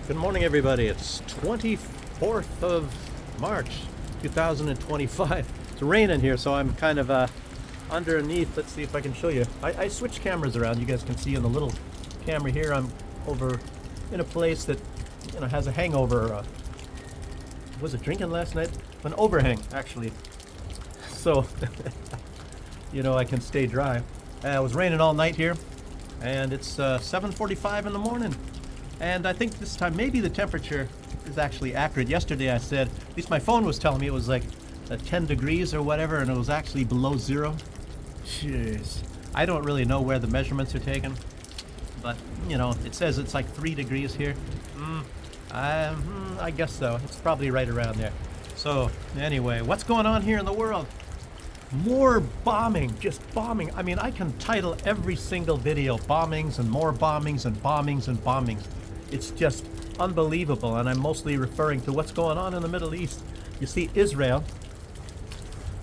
Good morning, everybody. It's 24th of March, 2025. It's raining here, so I'm kind of underneath. Let's see if I can show you. I switched cameras around. You guys can see in the little camera here, I'm over in a place that has a hangover. Was it drinking last night? An overhang, actually. So, I can stay dry. It was raining all night here, and it's 7:45 in the morning. And I think this time maybe the temperature is actually accurate. Yesterday I said, at least my phone was telling me it was like 10 degrees or whatever, and it was actually below zero. Jeez. I don't really know where the measurements are taken, but it says it's like 3 degrees here. I guess so. It's probably right around there. So anyway, what's going on here in the world? More bombing, just bombing. I mean, I can title every single video bombings and more bombings and bombings and bombings. It's just unbelievable, and I'm mostly referring to what's going on in the Middle East. You see, Israel,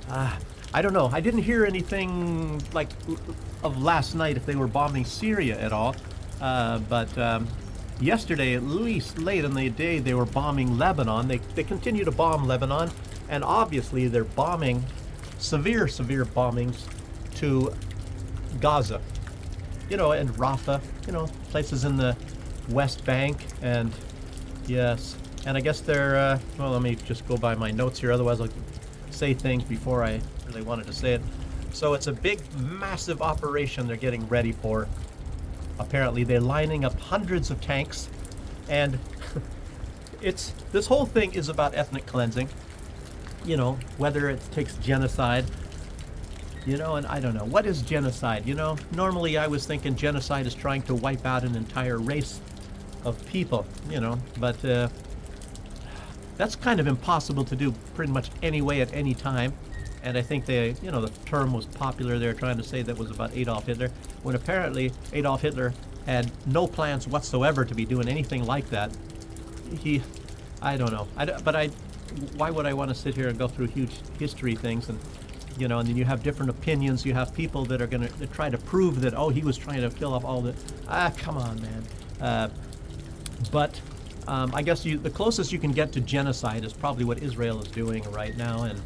I don't know. I didn't hear anything like of last night if they were bombing Syria at all, but yesterday, at least late in the day, they were bombing Lebanon. They continue to bomb Lebanon, and obviously they're bombing severe bombings to Gaza, and Rafah, places in the West Bank, and yes, and I guess they're, well, let me just go by my notes here, otherwise I'll say things before I really wanted to say it. So it's a big, massive operation they're getting ready for. Apparently they're lining up hundreds of tanks, and this whole thing is about ethnic cleansing. Whether it takes genocide, and I don't know. What is genocide? Normally I was thinking genocide is trying to wipe out an entire race of people, but that's kind of impossible to do pretty much anyway at any time. And I think the term was popular. They're trying to say that was about Adolf Hitler, when apparently Adolf Hitler had no plans whatsoever to be doing anything like that. I don't know. Why would I want to sit here and go through huge history things, and and then you have different opinions. You have people that are going to try to prove that, he was trying to kill off all the, come on, man. But I guess the closest you can get to genocide is probably what Israel is doing right now in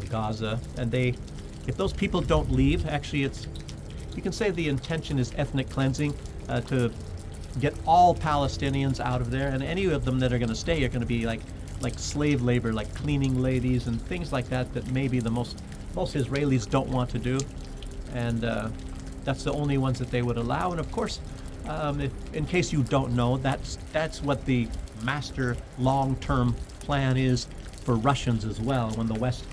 Gaza. And if those people don't leave, actually you can say the intention is ethnic cleansing, to get all Palestinians out of there, and any of them that are going to stay are going to be like slave labor, like cleaning ladies and things like that maybe the most Israelis don't want to do, and that's the only ones that they would allow. And of course, if, in case you don't know, that's what the master long-term plan is for Russians as well. When the West,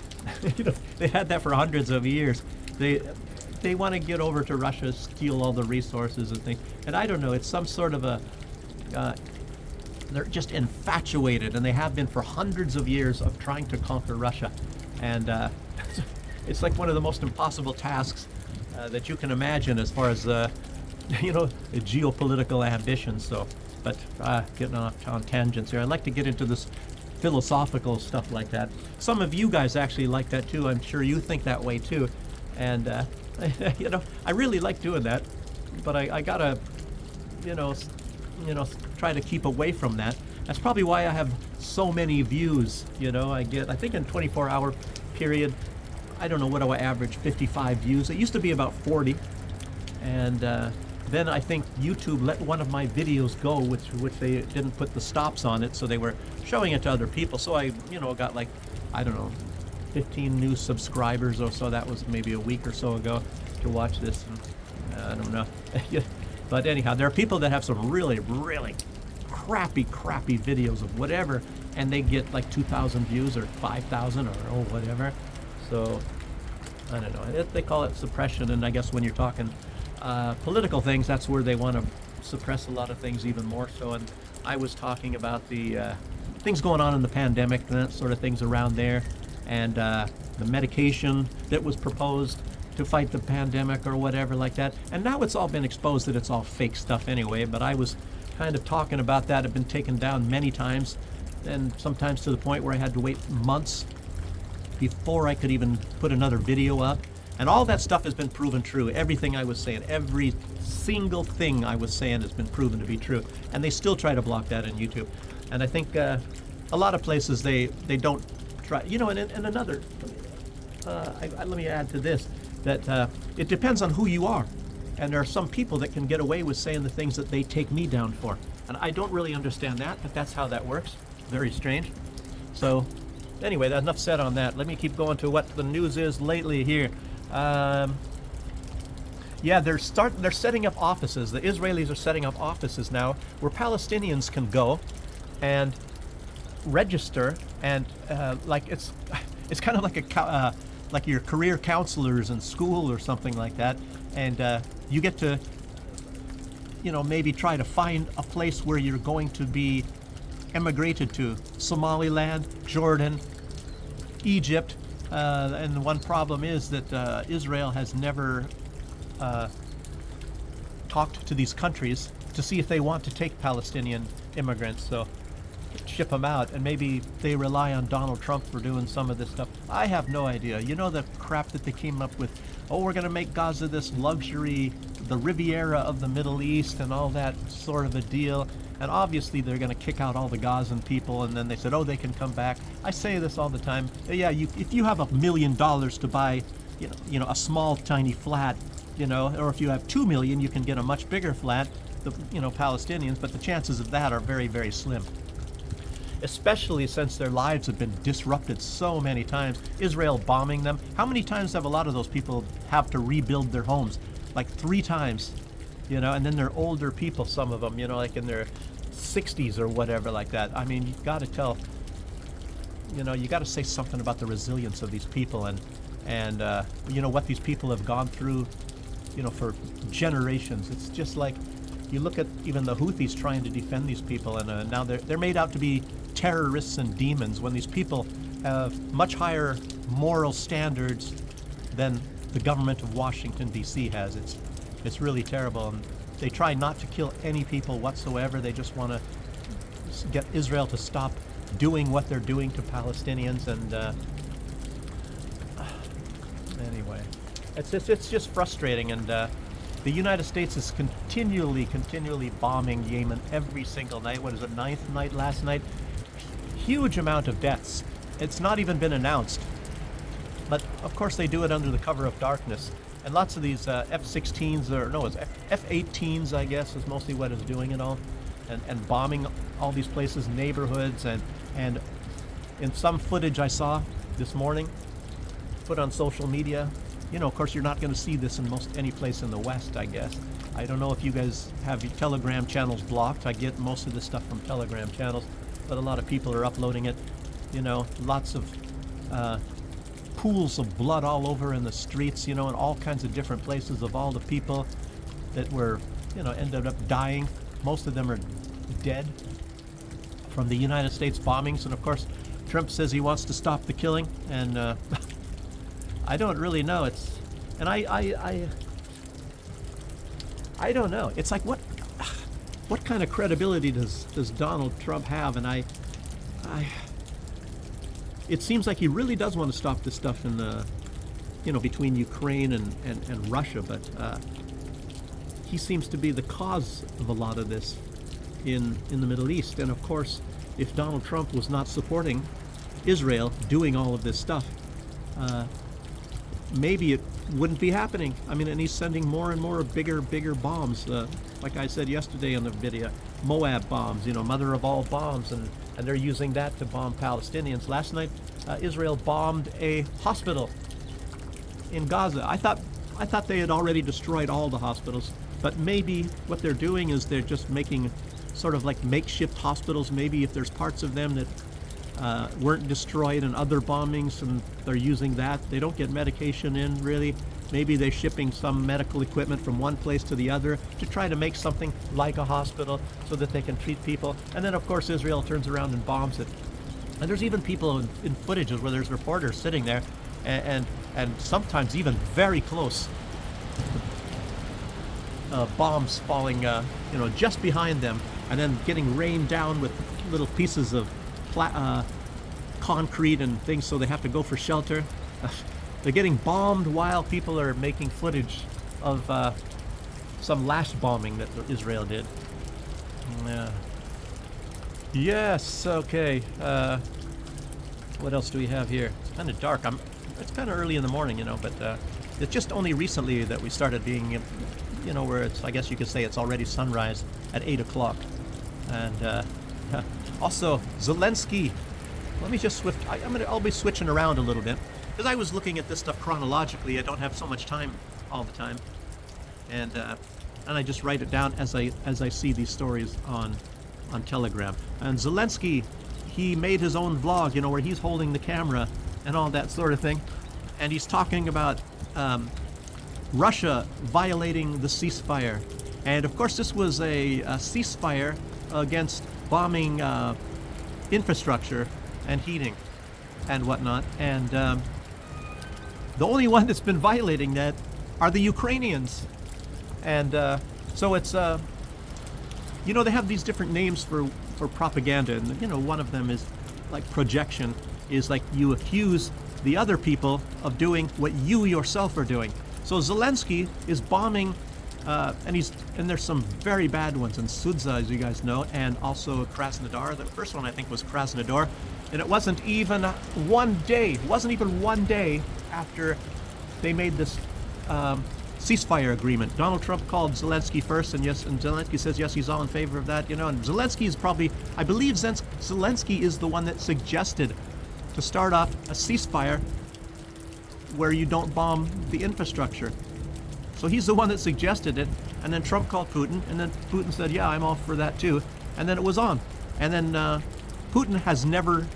they had that for hundreds of years. They want to get over to Russia, steal all the resources and things. And I don't know, it's some sort of a they're just infatuated, and they have been for hundreds of years of trying to conquer Russia. And it's like one of the most impossible tasks that you can imagine as far as, geopolitical ambitions. So, but getting off on tangents here. I'd like to get into this philosophical stuff like that. Some of you guys actually like that too. I'm sure you think that way too. And, I really like doing that, but I gotta, try to keep away from that. That's probably why I have so many views. I think in 24-hour period, I don't know, what do I average, 55 views. It used to be about 40, and then I think YouTube let one of my videos go, which they didn't put the stops on it, so they were showing it to other people. So I got like, I don't know, 15 new subscribers or so. That was maybe a week or so ago to watch this, and I don't know. But anyhow, there are people that have some really, really crappy videos of whatever, and they get like 2,000 views or 5,000 or whatever. So, I don't know. They call it suppression, and I guess when you're talking political things, that's where they want to suppress a lot of things even more so. And I was talking about the things going on in the pandemic and that sort of things around there, and the medication that was proposed to fight the pandemic or whatever like that. And now it's all been exposed that it's all fake stuff anyway, but I was kind of talking about that. I've been taken down many times, and sometimes to the point where I had to wait months before I could even put another video up. And all that stuff has been proven true. Everything I was saying, every single thing I was saying has been proven to be true. And they still try to block that on YouTube. And I think a lot of places they don't try. And another, let me add to this that it depends on who you are. And there are some people that can get away with saying the things that they take me down for. And I don't really understand that, but that's how that works. Very strange. So, anyway, enough said on that. Let me keep going to what the news is lately here. They're setting up offices. The Israelis are setting up offices now where Palestinians can go and register, and it's kind of like like your career counselors in school or something like that, and you get to maybe try to find a place where you're going to be emigrated to: Somaliland, Jordan, Egypt. And one problem is that Israel has never talked to these countries to see if they want to take Palestinian immigrants, so ship them out, and maybe they rely on Donald Trump for doing some of this stuff. I have no idea. The crap that they came up with. Oh, we're going to make Gaza this luxury, the Riviera of the Middle East, and all that sort of a deal. And obviously they're going to kick out all the Gazan people, and then they said, oh, they can come back. I say this all the time. Yeah, if you have $1 million to buy, a small, tiny flat, or if you have 2 million, you can get a much bigger flat, Palestinians, but the chances of that are very, very slim. Especially since their lives have been disrupted so many times. Israel bombing them. How many times have a lot of those people have to rebuild their homes? Like 3 times, and then they're older people, some of them, like in their 60s or whatever like that. I mean, you got to tell, you got to say something about the resilience of these people and what these people have gone through, for generations. It's just like, you look at even the Houthis trying to defend these people, and now they're made out to be terrorists and demons when these people have much higher moral standards than the government of Washington, D.C. has. It's really terrible, and they try not to kill any people whatsoever. They just want to get Israel to stop doing what they're doing to Palestinians, and anyway, it's just frustrating, and the United States is continually bombing Yemen every single night. What is it, 9th night last night? Huge amount of deaths. It's not even been announced. But of course they do it under the cover of darkness. And lots of these F-16s, it's F-18s, I guess, is mostly what is doing it all. And bombing all these places, neighborhoods, and in some footage I saw this morning, put on social media, of course you're not going to see this in any place in the West, I guess. I don't know if you guys have your Telegram channels blocked. I get most of this stuff from Telegram channels, but a lot of people are uploading it. Lots of pools of blood all over in the streets, in all kinds of different places of all the people that were, ended up dying. Most of them are dead from the United States bombings. And of course, Trump says he wants to stop the killing, and I don't really know. I don't know. It's like, what kind of credibility does Donald Trump have? And it seems like he really does want to stop this stuff in the, between Ukraine and Russia, but he seems to be the cause of a lot of this in the Middle East. And of course, if Donald Trump was not supporting Israel doing all of this stuff, maybe it wouldn't be happening. I mean, and he's sending more and more bigger bombs. Like I said yesterday in the video, Moab bombs, mother of all bombs, and they're using that to bomb Palestinians. Last night, Israel bombed a hospital in Gaza. I thought they had already destroyed all the hospitals, but maybe what they're doing is they're just making sort of like makeshift hospitals. Maybe if there's parts of them that weren't destroyed in other bombings, and they're using that. They don't get medication in, really. Maybe they're shipping some medical equipment from one place to the other to try to make something like a hospital so that they can treat people. And then, of course, Israel turns around and bombs it. And there's even people in footages where there's reporters sitting there and sometimes even very close. Bombs falling, just behind them, and then getting rained down with little pieces of concrete and things, so they have to go for shelter. They're getting bombed while people are making footage of some last bombing that Israel did. Yeah. Yes. Okay. What else do we have here? It's kind of dark. It's kind of early in the morning, but it's just only recently that we started being, where it's. I guess you could say it's already sunrise at 8 o'clock, and also Zelensky. Let me just I'll be switching around a little bit because I was looking at this stuff chronologically. I don't have so much time all the time, and I just write it down as I see these stories on Telegram. And Zelensky, he made his own vlog, where he's holding the camera and all that sort of thing, and he's talking about Russia violating the ceasefire, and of course this was a ceasefire against bombing infrastructure and heating and whatnot, and the only one that's been violating that are the Ukrainians, and so it's they have these different names for propaganda, and one of them is like projection, is like you accuse the other people of doing what you yourself are doing. So Zelensky is bombing, and there's some very bad ones in Sudza, as you guys know, and also Krasnodar. The first one I think was Krasnodar, and it wasn't even one day after they made this ceasefire agreement. Donald Trump called Zelensky first, and Zelensky says yes, he's all in favor of that, and Zelensky is probably, I believe Zelensky is the one that suggested to start off a ceasefire where you don't bomb the infrastructure. So he's the one that suggested it, and then Trump called Putin, and then Putin said, yeah, I'm all for that too, and then it was on. And then Putin has never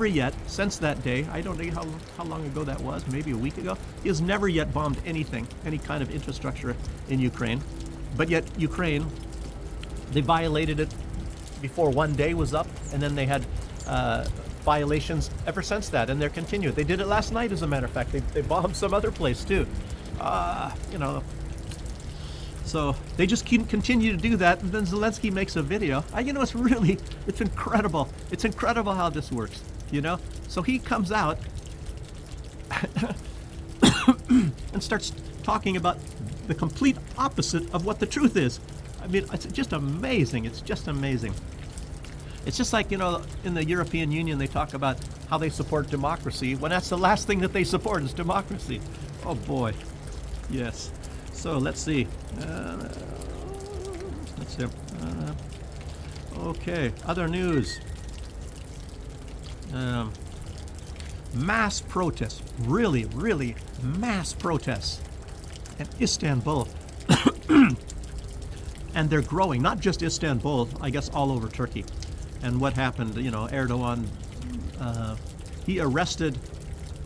yet, since that day, I don't know how long ago that was, maybe a week ago, he has never yet bombed anything, any kind of infrastructure in Ukraine. But yet Ukraine, they violated it before one day was up, and then they had violations ever since that, and they're continued. They did it last night, as a matter of fact. They bombed some other place too. So they just continue to do that, and then Zelensky makes a video. It's incredible. It's incredible how this works, So he comes out and starts talking about the complete opposite of what the truth is. It's just amazing. It's just amazing. It's just like, in the European Union, they talk about how they support democracy, when that's the last thing that they support is democracy. Oh boy. Yes. So let's see. Okay. Other news. Mass protests. Really, really mass protests in Istanbul. And they're growing. Not just Istanbul, I guess all over Turkey. And what happened, Erdogan, he arrested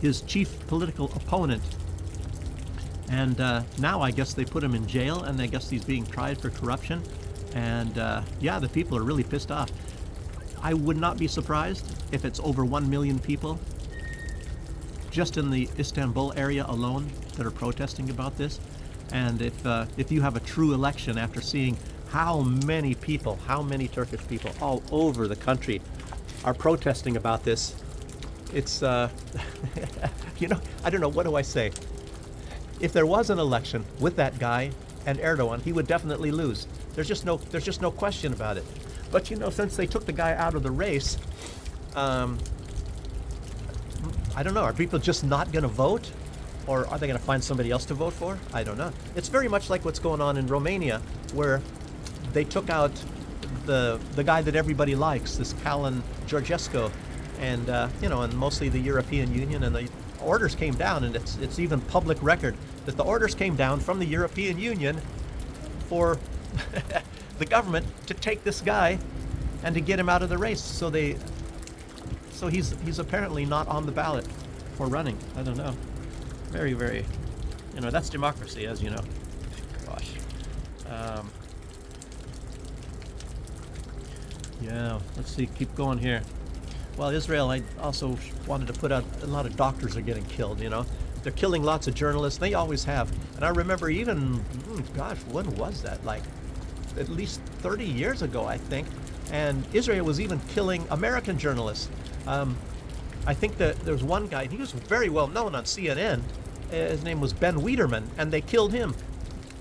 his chief political opponent. And now I guess they put him in jail, and I guess he's being tried for corruption. And the people are really pissed off. I would not be surprised if it's over 1 million people just in the Istanbul area alone that are protesting about this. And if you have a true election after seeing how many Turkish people all over the country are protesting about this, it's, I don't know, what do I say? If there was an election with that guy and Erdogan, he would definitely lose. There's just no question about it. But since they took the guy out of the race, I don't know, are people just not going to vote? Or are they going to find somebody else to vote for? I don't know. It's very much like what's going on in Romania, where they took out the guy that everybody likes, this Calin Georgescu, and and mostly the European Union, and the orders came down, and it's even public record that the orders came down from the European Union for the government to take this guy and to get him out of the race. So he's apparently not on the ballot for running. I don't know. Very, very, that's democracy, as you know. Gosh. Let's see, keep going here. Well, Israel, I also wanted to put out, a lot of doctors are getting killed, They're killing lots of journalists. They always have. And I remember even, when was that? Like, at least 30 years ago, I think. And Israel was even killing American journalists. I think that there was one guy, he was very well known on CNN. His name was Ben Wiederman, and they killed him.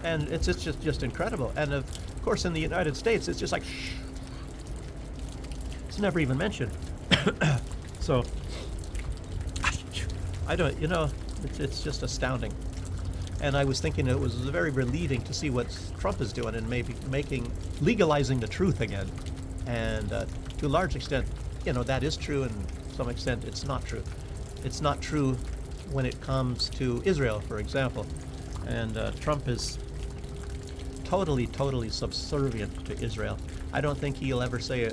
And it's just incredible. And of course, in the United States, it's just like, shh. It's never even mentioned. So, I don't, it's just astounding. And I was thinking it was very relieving to see what Trump is doing and maybe legalizing the truth again. And to a large extent, that is true, and to some extent it's not true. It's not true when it comes to Israel, for example. And Trump is totally, totally subservient to Israel. I don't think he'll ever say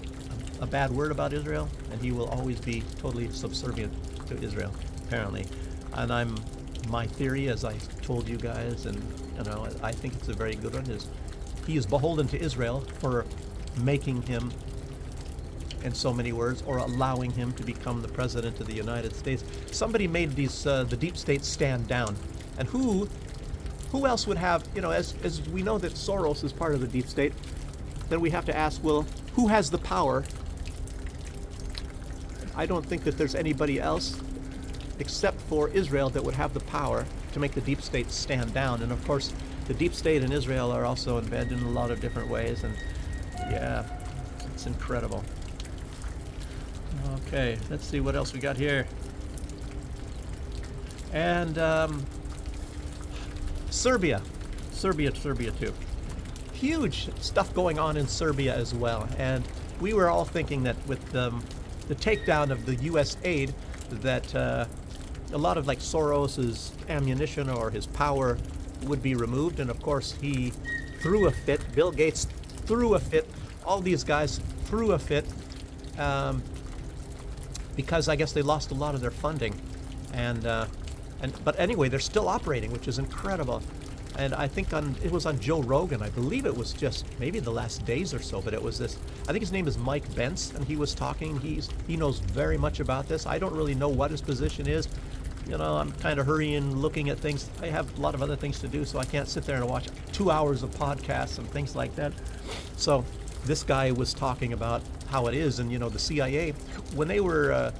a bad word about Israel, and he will always be totally subservient to Israel, apparently. And my theory, as I told you guys, and I think it's a very good one, is he is beholden to Israel for making him, in so many words, or allowing him to become the president of the United States. Somebody made the deep state stand down, and who else would have, as we know that Soros is part of the deep state, then we have to ask, well, who has the power? I don't think that there's anybody else except for Israel that would have the power to make the deep state stand down. And of course, the deep state and Israel are also in bed in a lot of different ways, and yeah, it's incredible. Okay, let's see what else we got here. And Serbia too. Huge stuff going on in Serbia as well. And we were all thinking that with the takedown of the U.S. aid, that a lot of like Soros's ammunition or his power would be removed. And of course, he threw a fit. Bill Gates threw a fit. All these guys threw a fit because I guess they lost a lot of their funding. But anyway, they're still operating, which is incredible. And I think it was on Joe Rogan. I believe it was just maybe the last days or so, but it was this. I think his name is Mike Bentz, and he was talking. He knows very much about this. I don't really know what his position is. I'm kind of hurrying, looking at things. I have a lot of other things to do, so I can't sit there and watch 2 hours of podcasts and things like that. So this guy was talking about how it is, and the CIA, when they were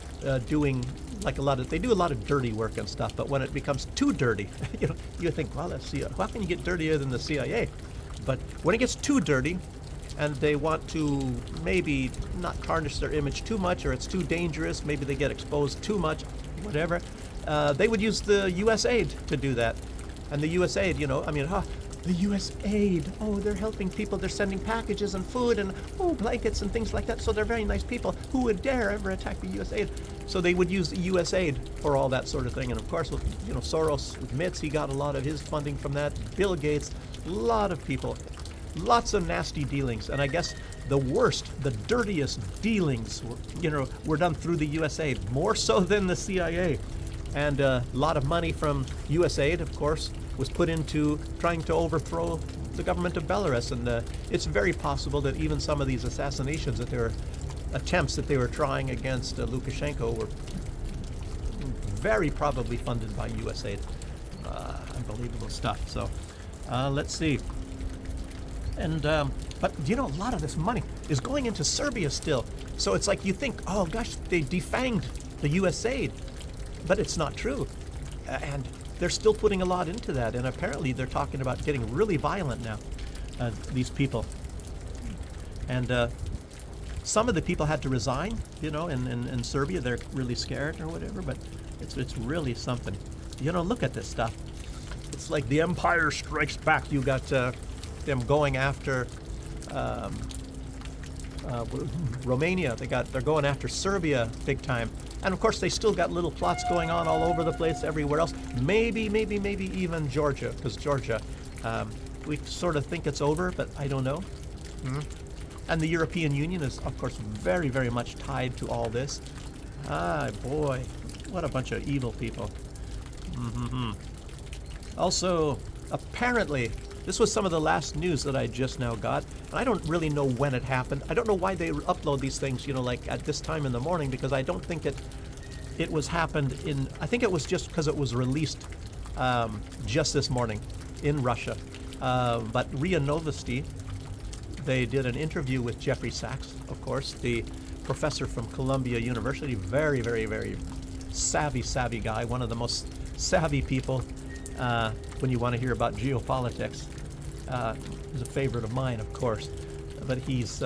doing like they do a lot of dirty work and stuff, but when it becomes too dirty, you think, well, let's see, how can you get dirtier than the CIA? But when it gets too dirty, and they want to maybe not tarnish their image too much, or it's too dangerous, maybe they get exposed too much, whatever, they would use the U.S. aid to do that. And the U.S. aid, the U.S. aid, they're helping people, they're sending packages and food and blankets and things like that, so they're very nice people. Who would dare ever attack the U.S. aid? So they would use the U.S. aid for all that sort of thing. And of course, Soros admits he got a lot of his funding from that. Bill Gates, a lot of people, lots of nasty dealings. And I guess the worst, the dirtiest dealings, were done through the U.S. aid, more so than the CIA. And a lot of money from U.S. aid, of course, was put into trying to overthrow the government of Belarus. And it's very possible that even some of these assassinations attempts that they were trying against Lukashenko were very probably funded by U.S. aid. Unbelievable stuff. So let's see. And but a lot of this money is going into Serbia still. So it's like you think, oh gosh, they defanged the U.S. aid, but it's not true. And they're still putting a lot into that. And apparently they're talking about getting really violent now, these people. And some of the people had to resign, in Serbia. They're really scared or whatever, but it's really something. Look at this stuff. It's like the Empire Strikes Back. You got them going after Romania. They're going after Serbia big time. And of course, they still got little plots going on all over the place, everywhere else. Maybe even Georgia, because Georgia, we sort of think it's over, but I don't know. Mm-hmm. And the European Union is, of course, very, very much tied to all this. Boy, what a bunch of evil people. Mm-hmm. Also, apparently, this was some of the last news that I just now got. And I don't really know when it happened. I don't know why they upload these things, like at this time in the morning, because I don't think it was happened I think it was just because it was released just this morning in Russia. But RIA Novosti, they did an interview with Jeffrey Sachs, of course, the professor from Columbia University. Very, very, very savvy guy. One of the most savvy people when you want to hear about geopolitics. He's a favorite of mine, of course. But he's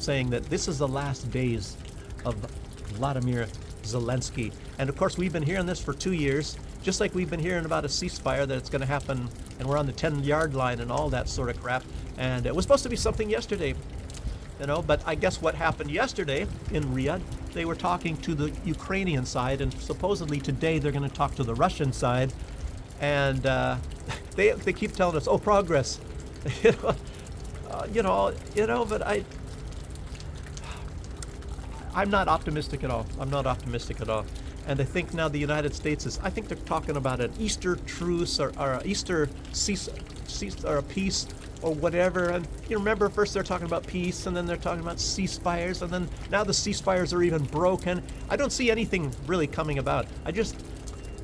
saying that this is the last days of Vladimir Zelensky. And of course, we've been hearing this for 2 years, just like we've been hearing about a ceasefire, that it's going to happen, and we're on the 10-yard line and all that sort of crap. And it was supposed to be something yesterday, but I guess what happened yesterday in Riyadh, they were talking to the Ukrainian side, and supposedly today they're going to talk to the Russian side. And they keep telling us, oh, progress. But I'm not optimistic at all. I'm not optimistic at all. And I think now the United States I think they're talking about an Easter truce or an Easter cease or a peace or whatever. And you remember, first they're talking about peace, and then they're talking about ceasefires, and then now the ceasefires are even broken. I don't see anything really coming about.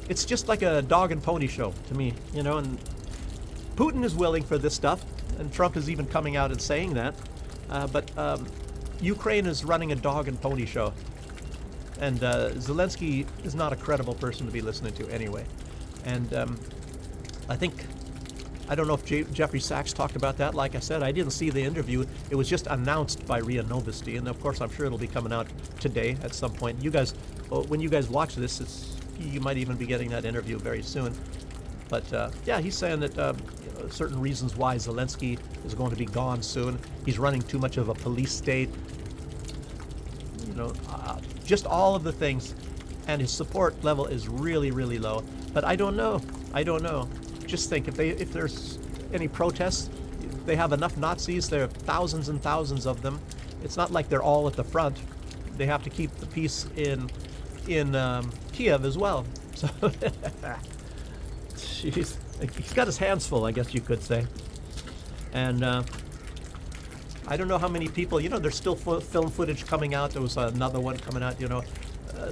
It's just like a dog and pony show to me, and Putin is willing for this stuff, and Trump is even coming out and saying that. But Ukraine is running a dog and pony show. And Zelensky is not a credible person to be listening to anyway. And I don't know if Jeffrey Sachs talked about that. Like I said, I didn't see the interview. It was just announced by RIA Novosti. And of course, I'm sure it'll be coming out today at some point. You guys, when you guys watch this, you might even be getting that interview very soon. But yeah, he's saying that certain reasons why Zelensky is going to be gone soon. He's running too much of a police state. Just all of the things, and his support level is really, really low. But I don't know. Just think, if there's any protests, they have enough Nazis. There are thousands and thousands of them. It's not like they're all at the front. They have to keep the peace in Kiev as well. So, jeez, he's got his hands full, I guess you could say. And I don't know how many people, there's still film footage coming out. There was another one coming out,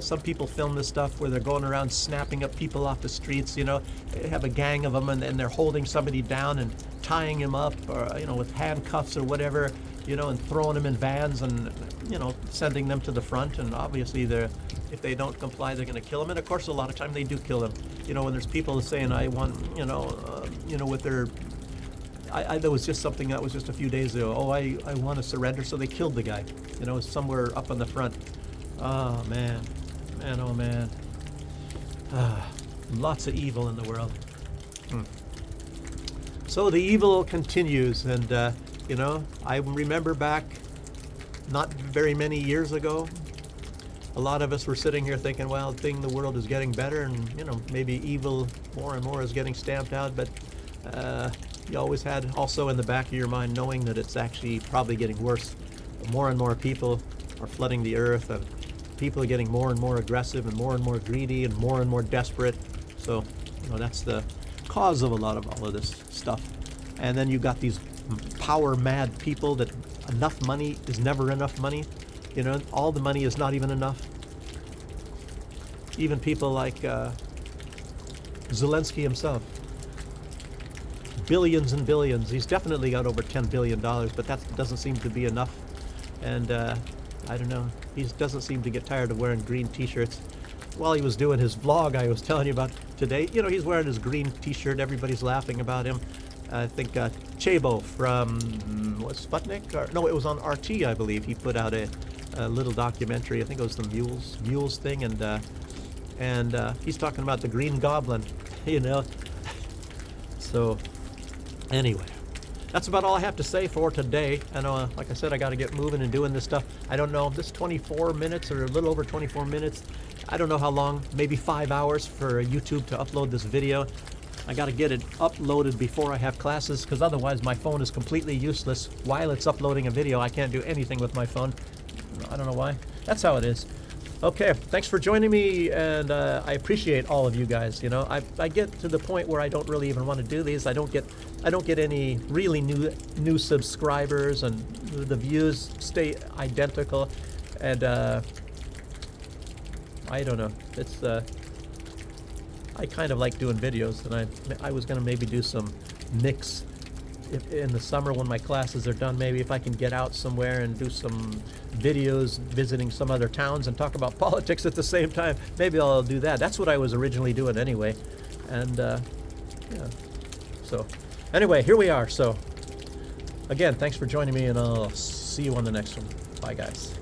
some people film this stuff where they're going around snapping up people off the streets, They have a gang of them, and they're holding somebody down and tying him up, or, with handcuffs or whatever, and throwing them in vans and, sending them to the front. And obviously, if they don't comply, they're going to kill them. And of course, a lot of time they do kill them. When there's people saying, I want, with their... there was just something that was just a few days ago. Oh, I want to surrender. So they killed the guy, somewhere up on the front. Oh, man. Oh, man. Lots of evil in the world. So the evil continues. And, I remember back not very many years ago, a lot of us were sitting here thinking, well, the world is getting better, and, maybe evil more and more is getting stamped out. But you always had also in the back of your mind knowing that it's actually probably getting worse. More and more people are flooding the earth, and people are getting more and more aggressive and more greedy and more desperate. So, that's the cause of a lot of all of this stuff. And then you got these power-mad people that enough money is never enough money. All the money is not even enough. Even people like Zelensky himself. Billions and billions. He's definitely got over $10 billion, but that doesn't seem to be enough. And I don't know. He doesn't seem to get tired of wearing green T-shirts. While he was doing his vlog I was telling you about today, he's wearing his green T-shirt. Everybody's laughing about him. I think Chebo from Sputnik? No, it was on RT, I believe. He put out a little documentary. I think it was the Mules thing, and he's talking about the Green Goblin. So. Anyway, that's about all I have to say for today. And like I said, I got to get moving and doing this stuff. I don't know, this 24 minutes or a little over 24 minutes. I don't know how long, maybe 5 hours for YouTube to upload this video. I got to get it uploaded before I have classes, because otherwise my phone is completely useless. While it's uploading a video, I can't do anything with my phone. I don't know why. That's how it is. Okay, thanks for joining me, and I appreciate all of you guys. I get to the point where I don't really even want to do these. I don't get any really new subscribers, and the views stay identical. And I don't know. It's I kind of like doing videos, and I was gonna maybe do some mix in the summer when my classes are done. Maybe if I can get out somewhere and do some videos visiting some other towns and talk about politics at the same time, maybe I'll do that. That's what I was originally doing anyway. And yeah, so anyway, here we are. So again, thanks for joining me, and I'll see you on the next one. Bye, guys.